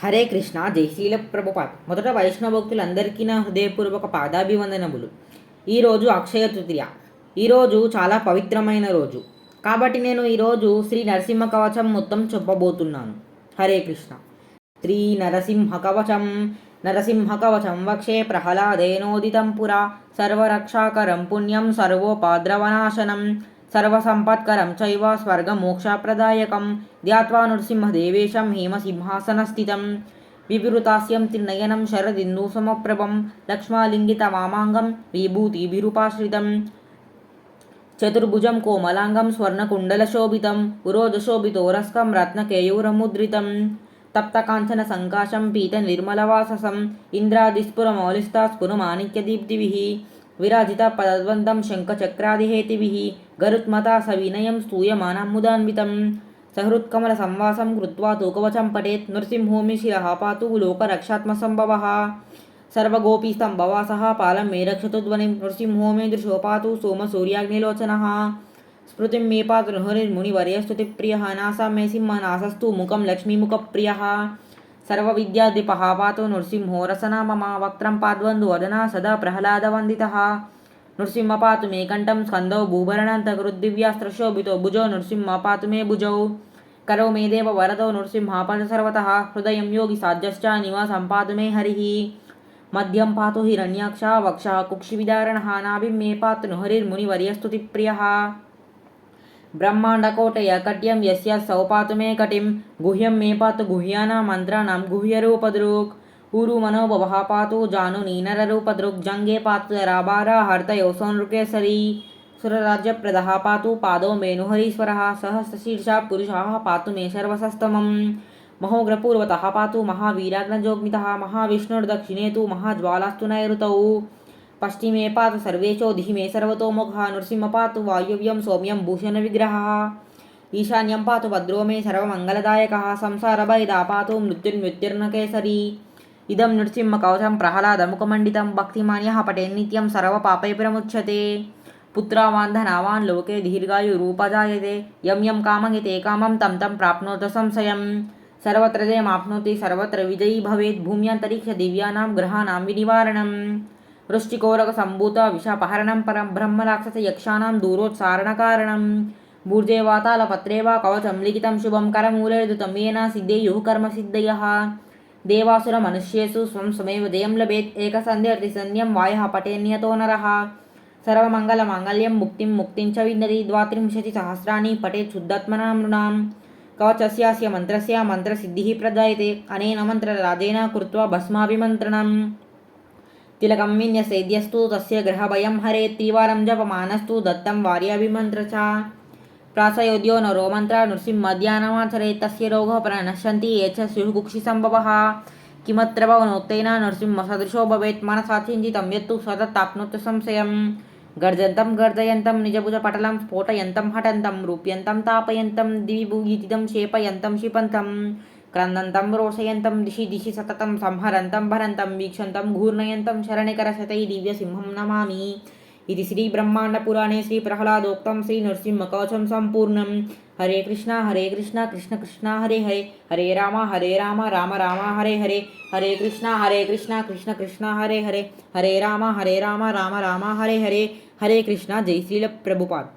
హరే కృష్ణ జైశీల ప్రభుపాద్. మొదట వైష్ణవోక్తులందరికీ నా హృదయపూర్వక పాదాభివందనములు. ఈరోజు అక్షయ తృతీయ. ఈరోజు చాలా పవిత్రమైన రోజు కాబట్టి నేను ఈరోజు శ్రీ నరసింహ కవచం మొత్తం చెప్పబోతున్నాను. హరే కృష్ణ. శ్రీ నరసింహ కవచం. నరసింహ కవచం వక్షే ప్రహ్లాదేనోదితం పురా సర్వరక్షాకరం పుణ్యం సర్వోపద్రవనాశనం సర్వసంపత్కరం చైవ స్వర్గమోక్షప్రదాయకం ధ్యాత్వా నృసింహదేవేశం హేమసింహాసనస్థితం వివృతాస్యం త్రినయనం శరదిందూసమప్రభం లక్ష్మాలింగితవామాంగం విభూతిభిరుపాశ్రితం చతుర్భుజం కోమలాంగం స్వర్ణకుండలశోభితం ఉరోజశోభితోరస్కం రత్నకేయూరముద్రితం తప్తకాంచన సంకాశం పీత నిర్మలవాససం ఇంద్రాదిస్ఫురమౌలిస్తా స్ఫురమాణిక్యదీప్తిభిః విరాజిత పదద్వంతం శంఖచక్రాదిహేతిభిః గరుత్మతా సవినయం స్తూయమానముదాన్వితం సహృత్కమల సంవాసం కృత్వా తూకవచం పఠేత్ నృసింహో మే శిరః పాతు లోకరక్షాత్మసంభవః సర్వగోపీస్తంభవాసః పాలం మే రక్షతు ధ్వనిం నృసింహో మే దృశో పాతు సోమసూర్యాగ్నిలోచనః స్మృతిం మే పాతు నృహరిర్మునివర్యస్తుతిప్రియః నాసాం మే సింహనాసస్తు ముఖం లక్ష్మీముఖప్రియః సర్వవిద్యాధిపః పాతు నృసింహో రసనామమ వక్త్రం పాద్వందు వదనా సదా ప్రహ్లాదవందితః నృసింహ పాతు మే కంఠం స్కందౌ భూభరణాంతకృద్దివ్యాస్త్రశోభితో భుజో నృసింహ పాతు మే భుజౌ కరౌ మే దేవ వరదౌ నృసింహ పాతు సర్వతః హృదయం యోగి సాధ్యశ్చ నివాసం పాతు మే హరిః మధ్యం పాతు హిరణ్యాక్ష వక్షః కుక్షివిదారణః నాభిం మే పాతు నృహరిర్మునివర్యస్తుతిప్రియః బ్రహ్మాండకోటయ కట్యం యస్య సౌ పాతు మే కటిం గుహ్యం మే పాతు గుహ్యానాం మంత్రాణం గుహ్యరూపదృక్ ఊరు మనోభవః పాతు జానునీనరరూపదృక్ జంగే పాతు రాబార హర్తయౌ సౌనృకేసరీ సురరాజ్యప్రదః పాతు పాదౌ మే నృహరీశ్వరः సహస్రశీర్ష పురుషः పాతు మే సర్వసస్తమం మహోగ్రపూర్వతः పాతు మహావీరాగ్నజోగ్మితः మహావిష్ణుర్దక్షిణే తు మహాజ్వాలాస్తు నైరుతౌ పశ్చిమే పాతు సర్వేశో దిశి మే సర్వతోముఖः నృసింహ పాతు వాయువ్యం సౌమ్యం భూషణవిగ్రహः ఈశాన్యం పాతు భద్రో మే సర్వమంగళదాయకः సంసారభయదా పాతు మృత్యుర్మృత్యుర్నకేసరీ ఇదం నృసింహ కవచం ప్రహ్లాదముఖమండితం భక్తిమాన్యః పఠేన్నిత్యం సర్వపాపై ప్రముచ్యతే పుత్రావాన్ లోకే దీర్ఘాయురూపజాయతే యం యం కామయతే కామం తం తం ప్రాప్నోత సంశయం సర్వత్ర జయమాప్నోతి సర్వత్ర విజయీ భవేత్ భూమ్యాంతరిక్ష దివ్యానాం గ్రహాణాం వినివారణం వృష్టికోరక సంభూత విషాపహరణం పరం బ్రహ్మరాక్షస యక్షాణాం దూరోత్సారణకారణం భూర్జే వాతాల పత్రే వా కవచం లిఖితం శుభం కరమూలైర్ధృతం येन సిద్ధేయుః కర్మసిద్ధయః దేవాసుర మనుష్యేషు స్వం స్వమేవ జయం లభేత్ ఏకసంధ్యర్తిసంధ్యం వాయః పఠేన్నియతో నరః సర్వమంగళమాంగళ్యం ముక్తిం ముక్తిం చ విందతి ద్వాత్రింశతి సహస్రాణి పఠేత్ శుద్ధాత్మనా నృణాం కవచస్యాస్య మంత్రస్య మంత్రసిద్ధిః ప్రజాయతే అనేన మంత్రరాజేన కృత్వా భస్మాభిమంత్రణం తిలకం విన్యసేద్యస్తు తస్య గ్రహభయం హరేత్ త్రివారం జపమానస్తు దత్తం వార్యాభిమంత్ర చ ప్రాసయోద్యో నరో మంత్ర నృసింహధ్యానమాచరేత్ తస్య రోగః ప్రణశ్యంతి ఏ చ స్యుః కుక్షిసంభవః కిమత్ర భవనోక్తేన నృసింహసదృశో భవేత్ మనసా చింతితం యత్తు సతత్తాప్నోతి సంశయం గర్జంతం గర్జయంతం నిజభుజపటలం స్ఫోటయంతం హఠంతం రూప్యంతం తాపయంతం దివి భూయితిదం శేపయంతం క్షిపంతం క్రందంతం రోషయంతం దిశి దిశి సతతం సంహరంతం భరంతం వీక్షంతం ఘూర్ణయంతం శరణికరశతై దివ్యసింహం నమామి. ఇది శ్రీ బ్రహ్మాండ పురాణే శ్రీ ప్రహ్లాదోక్తం శ్రీ నృసింహ కవచం సంపూర్ణం. హరే కృష్ణ కృష్ణ కృష్ణ హరే హరే హరే రామ రామ హరే హరే హరే కృష్ణ కృష్ణ కృష్ణ హరే హరే హరే రామ రామ రామ హరే హరే హరే కృష్ణ. జై శ్రీల ప్రభుపాద్.